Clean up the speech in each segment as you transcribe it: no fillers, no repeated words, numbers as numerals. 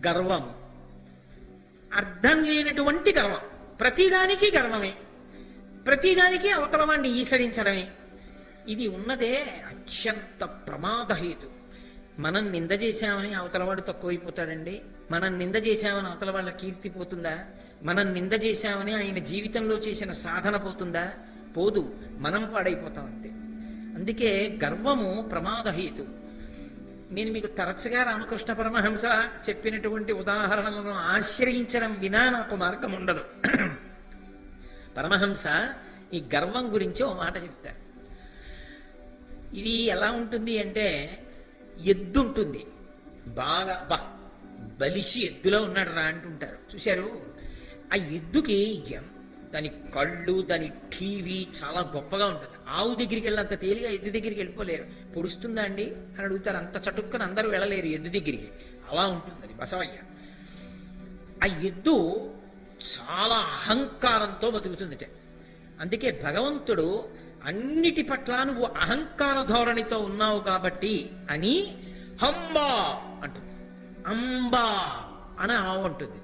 గర్వము, అర్థం లేనటువంటి గర్వం. ప్రతిదానికి గర్వమే, ప్రతిదానికి అవతల వాడిని ఈసడించడమే. ఇది ఉన్నదే అత్యంత ప్రమాదహేతు. మనం నింద చేశామని అవతలవాడు తక్కువైపోతాడండి? మనం నింద చేశామని అవతల వాళ్ళ కీర్తి పోతుందా? మనం నింద చేశామని ఆయన జీవితంలో చేసిన సాధన పోతుందా? పోదు, మనం పాడైపోతాం అంతే. అందుకే గర్వము ప్రమాదహేతు. నేను మీకు తరచుగా రామకృష్ణ పరమహంస చెప్పినటువంటి ఉదాహరణలను ఆశ్రయించడం వినా నాకు మార్గం ఉండదు. పరమహంస ఈ గర్వం గురించి ఓ మాట చెప్తారు. ఇది ఎలా ఉంటుంది అంటే, ఎద్దు ఉంటుంది, బాగా బలిసి ఎద్దులో ఉన్నాడు రా అంటుంటారు చూశారు. ఆ ఎద్దుకి దాని కళ్ళు, దాని టీవీ చాలా గొప్పగా ఉంటుంది. ఆవు దగ్గరికి వెళ్ళినంత తేలిగా ఎద్దు దగ్గరికి వెళ్ళిపోలేరు. పొడుస్తుందా అండి అని అడుగుతారు. అంత చటుక్కని అందరూ వెళ్ళలేరు ఎద్దు దగ్గరికి. అలా ఉంటుంది అది బసవయ్య. ఆ ఎద్దు చాలా అహంకారంతో బతుకుతుందిట. అందుకే భగవంతుడు అన్నిటి పట్ల నువ్వు అహంకార ధోరణితో ఉన్నావు కాబట్టి అని హంబా అంటుంది. అంబా అని ఆవు అంటుంది.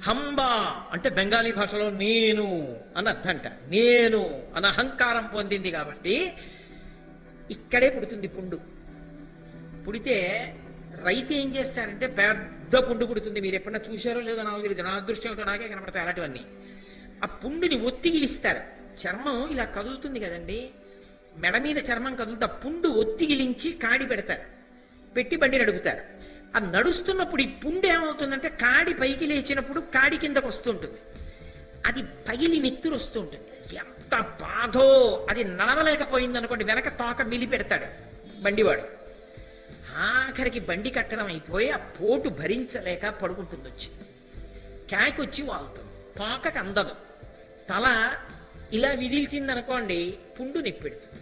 హంబా అంటే బెంగాలీ భాషలో నేను అని అర్థంట. నేను అని అహంకారం పొందింది కాబట్టి ఇక్కడే పుడుతుంది పుండు. పుడితే రైతు ఏం చేస్తాడంటే పెద్ద పుండు పుడుతుంది. మీరు ఎప్పుడన్నా చూశారో లేదో నాకు తెలియదు, నా అదృష్టం ఏమిటో నాకే కనపడతాయి అలాంటివన్నీ. ఆ పుండుని ఒత్తిగిలిస్తారు. చర్మం ఇలా కదులుతుంది కదండి, మెడ మీద చర్మం కదులుతా పుండు ఒత్తిగిలించి కాడి పెడతారు, పెట్టి బండి నడుపుతారు. ఆ నడుస్తున్నప్పుడు ఈ పుండు ఏమవుతుందంటే కాడి పైకి లేచినప్పుడు కాడి కిందకు వస్తుంటుంది. అది పగిలి నెత్తురు వస్తుంటుంది. ఎంత బాధో! అది నడవలేకపోయింది అనుకోండి, వెనక తోక మిలి పెడతాడు బండివాడు. ఆఖరికి బండి కట్టడం అయిపోయి ఆ పోటు భరించలేక పడుకుంటుంది. వచ్చి కాకొచ్చి వాళ్తుంది, తోకకు అందదు. తల ఇలా విదిల్చిందనుకోండి, పుండు నిప్పెడుతుంది.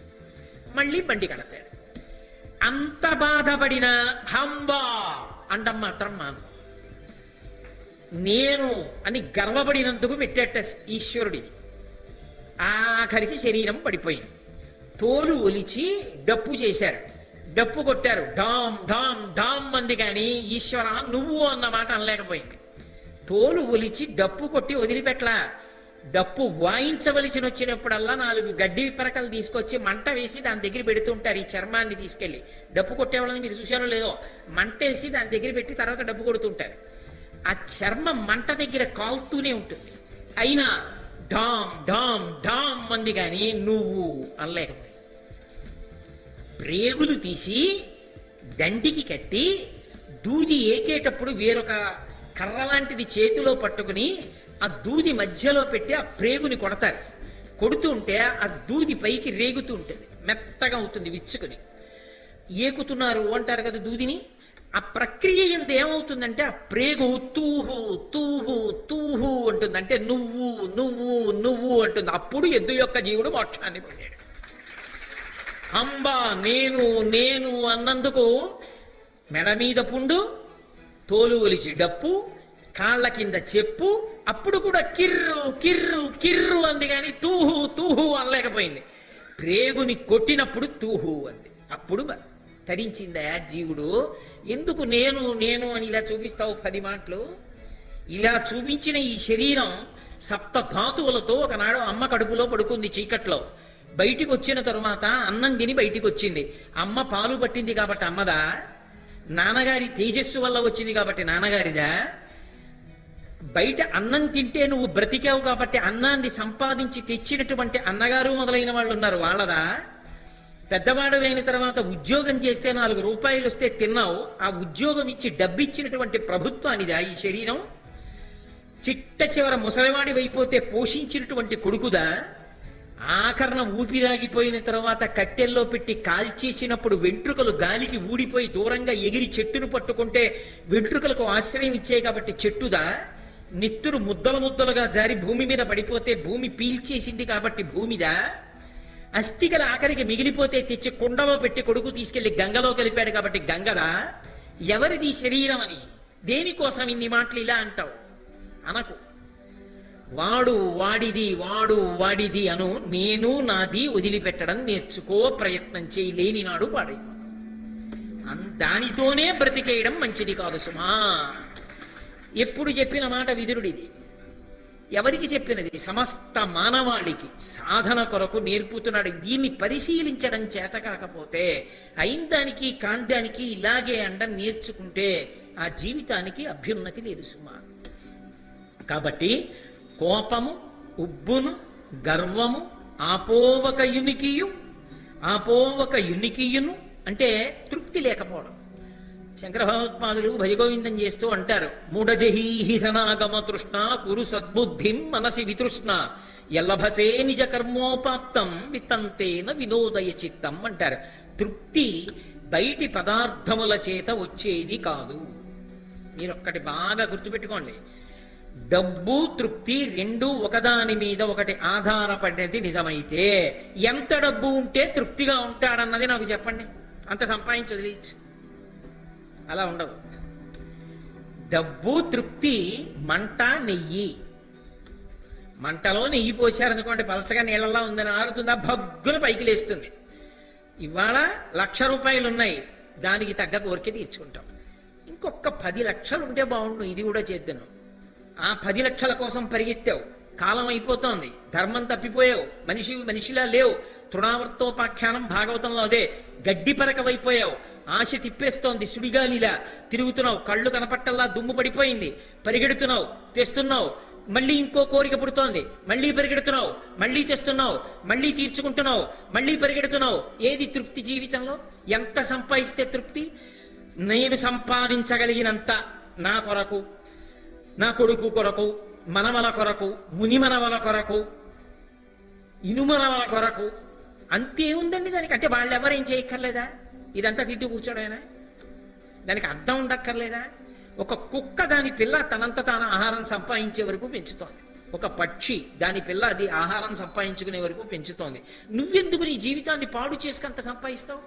మళ్ళీ బండి కడతాడు. అంత బాధపడిన హంబా అండం మాత్రం మాను. నేను అని గర్వపడినందుకు పెట్టేట ఈశ్వరుడిది. ఆఖరికి శరీరం పడిపోయింది. తోలు ఒలిచి డప్పు చేశారు, డప్పు కొట్టారు, డామ్ డామ్ డామ్ మంది. కానీ ఈశ్వర నువ్వు అన్న మాట అనలేకపోయింది. తోలు ఒలిచి డప్పు కొట్టి వదిలిపెట్టలా. డప్పు వాయించవలసి వచ్చినప్పుడల్లా 4 గడ్డి పిరకలు తీసుకొచ్చి మంట వేసి దాని దగ్గర పెడుతుంటారు. ఈ చర్మాన్ని తీసుకెళ్లి డప్పు కొట్టేవాళ్ళని మీరు చూశారో లేదో, మంట వేసి దాని దగ్గర పెట్టి తర్వాత డప్పు కొడుతుంటారు. ఆ చర్మం మంట దగ్గర కాలుతూనే ఉంటుంది. అయినా డామ్ డామ్ డామ్ మంది కానీ నువ్వు అనలేకపోయి. ప్రేగులు తీసి దండికి కట్టి దూది ఏకేటప్పుడు వేరొక కర్ర లాంటిది చేతిలో పట్టుకుని ఆ దూది మధ్యలో పెట్టి ఆ ప్రేగుని కొడతారు. కొడుతుంటే ఆ దూది పైకి రేగుతూ ఉంటుంది, మెత్తగా అవుతుంది, విచ్చుకుని. ఏకుతున్నారు అంటారు కదా దూదిని. ఆ ప్రక్రియ ఎంత ఏమవుతుందంటే ఆ ప్రేగు తూహు తూహు తూహు అంటుంది. అంటే నువ్వు నువ్వు నువ్వు అంటుంది. అప్పుడు ఎద్దు యొక్క జీవుడు మోక్షాన్ని పొందాడు. అంబా నేను నేను అన్నందుకు మెడ మీద పుండు, తోలు ఒలిచి డప్పు, కాళ్ళ కింద చెప్పు. అప్పుడు కూడా కిర్రు కిర్రు కిర్రు అంది కానీ తూహు తూహు అనలేకపోయింది. ప్రేగుని కొట్టినప్పుడు తూహు అంది. అప్పుడు తరించిందా జీవుడు. ఎందుకు నేను నేను అని ఇలా చూపిస్తావు 10 మాటలు? ఇలా చూపించిన ఈ శరీరం 7 ధాతువులతో ఒకనాడు అమ్మ కడుపులో పడుకుంది చీకట్లో. బయటికి వచ్చిన తరువాత అన్నం తిని బయటికి వచ్చింది. అమ్మ పాలు పట్టింది కాబట్టి అమ్మదా? నాన్నగారి తేజస్సు వల్ల వచ్చింది కాబట్టి నాన్నగారిదా? బయట అన్నం తింటే నువ్వు బ్రతికావు కాబట్టి అన్నాన్ని సంపాదించి తెచ్చినటువంటి అన్నగారు మొదలైన వాళ్ళు ఉన్నారు, వాళ్ళదా? పెద్దవాడు అయిన తర్వాత ఉద్యోగం చేస్తే 4 రూపాయలు వస్తే తిన్నావు, ఆ ఉద్యోగం ఇచ్చి డబ్బిచ్చినటువంటి ప్రభుత్వానిదా ఈ శరీరం? చిట్ట చివర ముసలివాడి అయిపోతే పోషించినటువంటి కొడుకుదా? ఆఖరణ ఊపిరాగిపోయిన తర్వాత కట్టెల్లో పెట్టి కాల్చేసినప్పుడు వెంట్రుకలు గాలికి ఊడిపోయి దూరంగా ఎగిరి చెట్టును పట్టుకుంటే వెంట్రుకలకు ఆశ్రయం ఇచ్చాయి కాబట్టి చెట్టుదా? నిత్తురు ముద్దలు ముద్దలుగా జారి భూమి మీద పడిపోతే భూమి పీల్చేసింది కాబట్టి భూమిదా? అస్థికల ఆఖరికి మిగిలిపోతే తెచ్చి కుండలో పెట్టి కొడుకు తీసుకెళ్లి గంగలో కలిపాడు కాబట్టి గంగదా? ఎవరిది శరీరం అని దేనికోసం ఇన్ని మాటలు ఇలా అంటావు? అనకు. వాడు వాడిది వాడు వాడిది అను. నేను నాది వదిలిపెట్టడం నేర్చుకో, ప్రయత్నం చేయలేని నాడు పాడైపోతాం. దానితోనే బ్రతికేయడం మంచిది కాదు సుమా. ఎప్పుడు చెప్పిన మాట విదురుడిది. ఎవరికి చెప్పినది? సమస్త మానవాళికి సాధన కొరకు నేర్పుతున్నాడు. దీన్ని పరిశీలించడం చేత కాకపోతే అయిందానికి కాండానికి ఇలాగే అండం నేర్చుకుంటే ఆ జీవితానికి అభ్యున్నతి లేదు సుమా. కాబట్టి కోపము, ఉబ్బును, గర్వము, ఆపోవక యునికియును అంటే తృప్తి లేకపోవడం. శంకర భగవత్పాదులు భజగోవిందం చేస్తూ అంటారు, మూఢజహీహిధనాగమ తృష్ణ కురు సద్బుద్ధిం మనసి వితృష్ణ ఎల్లభసే నిజ కర్మోపాత్తం వితంతేన వినోదయ చిత్తం అంటారు. తృప్తి బయటి పదార్థముల చేత వచ్చేది కాదు. మీరు ఒక్కటి బాగా గుర్తుపెట్టుకోండి, డబ్బు తృప్తి రెండూ ఒకదాని మీద ఒకటి ఆధారపడేది నిజమైతే ఎంత డబ్బు ఉంటే తృప్తిగా ఉంటాడన్నది నాకు చెప్పండి. అంత సంపాదించి వదిలేయచ్చు. అలా ఉండదు. డబ్బు తృప్తి మంట నెయ్యి. మంటలో నెయ్యి పోసారనుకోండి, పలచగా నీళ్ళలా ఉందని ఆరుతుందా, భగ్గున పైకి లేస్తుంది. ఇవాళ 1,00,000 రూపాయలు ఉన్నాయి, దానికి తగ్గ కోరిక తీర్చుకుంటాం. ఇంకొక 10 లక్షలు ఉంటే బాగుండు, ఇది కూడా చేద్దాను. ఆ 10 లక్షల కోసం పరిగెత్తావు, కాలం అయిపోతోంది, ధర్మం తప్పిపోయావు, మనిషిలా లేవు. తృణావర్తోపాఖ్యానం భాగవతంలో అదే. గడ్డి పరకవైపోయావు, ఆశ తిప్పేస్తోంది, సుడిగాలిలా తిరుగుతున్నావు, కళ్ళు కనపట్టల్లా దుమ్ము పడిపోయింది, పరిగెడుతున్నావు, తెస్తున్నావు, మళ్ళీ ఇంకో కోరిక పుడుతోంది, మళ్ళీ పరిగెడుతున్నావు, మళ్ళీ తెస్తున్నావు, మళ్ళీ తీర్చుకుంటున్నావు, మళ్ళీ పరిగెడుతున్నావు. ఏది తృప్తి జీవితంలో? ఎంత సంపాదిస్తే తృప్తి? నేను సంపాదించగలిగినంత నా కొరకు, నా కొడుకు కొరకు, మనవల కొరకు, మునిమనవల కొరకు, ఇనుమనవల కొరకు, అంతే ఉందండి దానికి. అంటే వాళ్ళెవరేం చేయక్కర్లేదా? ఇదంతా తింటూ కూర్చోడైనా దానికి అర్థం ఉండక్కర్లేదా? ఒక కుక్క దాని పిల్ల తనంత తాను ఆహారం సంపాదించే వరకు పెంచుతోంది. ఒక పక్షి దాని పిల్ల అది ఆహారం సంపాదించుకునే వరకు పెంచుతోంది. నువ్వెందుకు నీ జీవితాన్ని పాడు చేసుకంత సంపాదిస్తావు?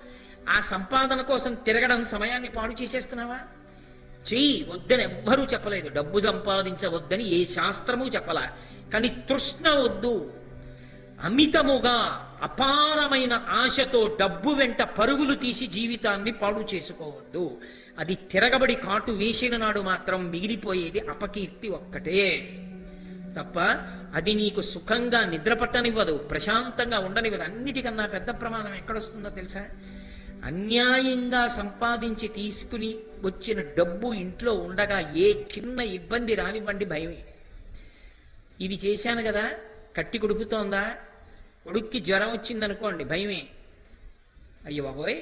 ఆ సంపాదన కోసం తిరగడం సమయాన్ని పాడు చేసేస్తున్నావా? చెయ్యి, వద్దని ఎవ్వరూ చెప్పలేదు. డబ్బు సంపాదించవద్దని ఏ శాస్త్రము చెప్పలా. కానీ తృష్ణ వద్దు. అమితముగా అపారమైన ఆశతో డబ్బు వెంట పరుగులు తీసి జీవితాన్ని పాడు చేసుకోవద్దు. అది తిరగబడి కాటు వేసిన నాడు మాత్రం మిగిలిపోయేది అపకీర్తి ఒక్కటే తప్ప అది నీకు సుఖంగా నిద్రపట్టనివ్వదు, ప్రశాంతంగా ఉండనివ్వదు. అన్నిటికన్నా పెద్ద ప్రమాదం ఎక్కడొస్తుందో తెలుసా? అన్యాయంగా సంపాదించి తీసుకుని వచ్చిన డబ్బు ఇంట్లో ఉండగా ఏ చిన్న ఇబ్బంది రానివ్వండి భయమే. ఇది చేశాను కదా, కట్టి కొడుకుతోందా, కొడుక్కి జ్వరం వచ్చిందనుకోండి భయమే. అయ్యో బాబోయ్,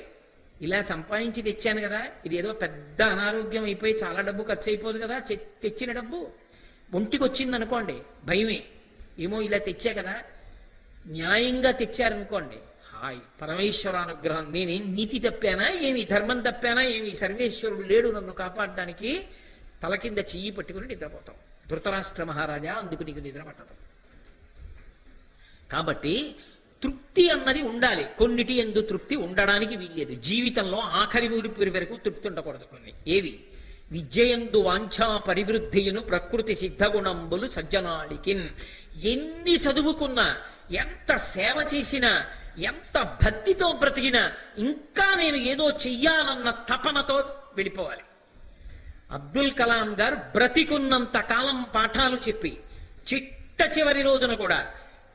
ఇలా సంపాదించి తెచ్చాను కదా, ఇది ఏదో పెద్ద అనారోగ్యం అయిపోయి చాలా డబ్బు ఖర్చు అయిపోదు కదా, తెచ్చిన డబ్బు ఒంటికి వచ్చిందనుకోండి భయమే. ఏమో ఇలా తెచ్చా కదా, న్యాయంగా తెచ్చారనుకోండి హాయ్, పరమేశ్వరానుగ్రహం. నేనేం నీతి తప్పానా ఏమి, ధర్మం తప్పానా ఏమి, సర్వేశ్వరుడు లేడు నన్ను కాపాడడానికి, తల కింద చెయ్యి పట్టుకుని నిద్రపోతాం. ధృతరాష్ట్ర మహారాజా, అందుకు నీకు నిద్ర పట్టదు. కాబట్టి తృప్తి అన్నది ఉండాలి. కొన్నిటి ఎందు తృప్తి ఉండడానికి వీల్లేదు. జీవితంలో ఆఖరి ఊరి వరకు తృప్తి ఉండకూడదు. కొన్ని ఏవి? విద్యయందు వాంఛా పరివృద్ధియును ప్రకృతి సిద్ధగుణంబులు సజ్జనాళికిన్. ఎన్ని చదువుకున్నా, ఎంత సేవ చేసినా, ఎంత భక్తితో బ్రతికినా ఇంకా నేను ఏదో చెయ్యాలన్న తపనతో వెళ్ళిపోవాలి. అబ్దుల్ కలాం గారు బ్రతికున్నంత కాలం పాఠాలు చెప్పి చిట్ట చివరి రోజున కూడా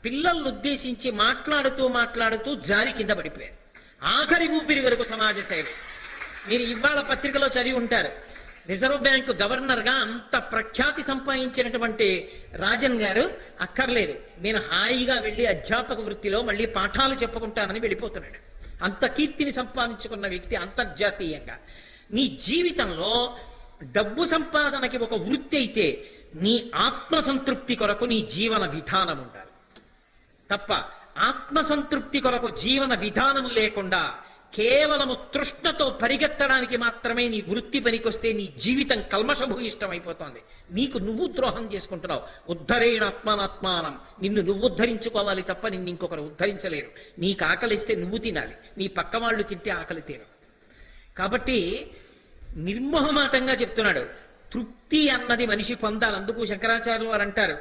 పిల్లలను ఉద్దేశించి మాట్లాడుతూ జారి కింద పడిపోయారు. ఆఖరి ఊపిరి వరకు సమాజ సేవ. మీరు ఇవాళ పత్రికలో చదివి ఉంటారు, రిజర్వ్ బ్యాంకు గవర్నర్ గా అంత ప్రఖ్యాతి సంపాదించినటువంటి రాజన్ గారు అక్కర్లేదు, నేను హాయిగా వెళ్ళి అధ్యాపక వృత్తిలో మళ్ళీ పాఠాలు చెప్పుకుంటానని వెళ్ళిపోతున్నాడు. అంత కీర్తిని సంపాదించుకున్న వ్యక్తి అంతర్జాతీయంగా. నీ జీవితంలో డబ్బు సంపాదనకి ఒక వృత్తి అయితే నీ ఆత్మసంతృప్తి కొరకు నీ జీవన విధానం ఉండాలి తప్ప ఆత్మసంతృప్తి కొరకు జీవన విధానము లేకుండా కేవలము తృష్ణతో పరిగెత్తడానికి మాత్రమే నీ వృత్తి పనికొస్తే నీ జీవితం కల్మషభూయిష్టం అయిపోతుంది. నీకు నువ్వు ద్రోహం చేసుకుంటున్నావు. ఉద్ధరేణ ఆత్మానాత్మానం. నిన్ను నువ్వు ఉద్ధరించుకోవాలి తప్ప నిన్ను ఇంకొకరు ఉద్ధరించలేరు. నీకు ఆకలిస్తే నువ్వు తినాలి, నీ పక్క వాళ్ళు తింటే ఆకలి తీరు. కాబట్టి నిర్మోహమాటంగా చెప్తున్నాడు, తృప్తి అన్నది మనిషి పొందాలి. అందుకు శంకరాచార్యులు వారు అంటారు,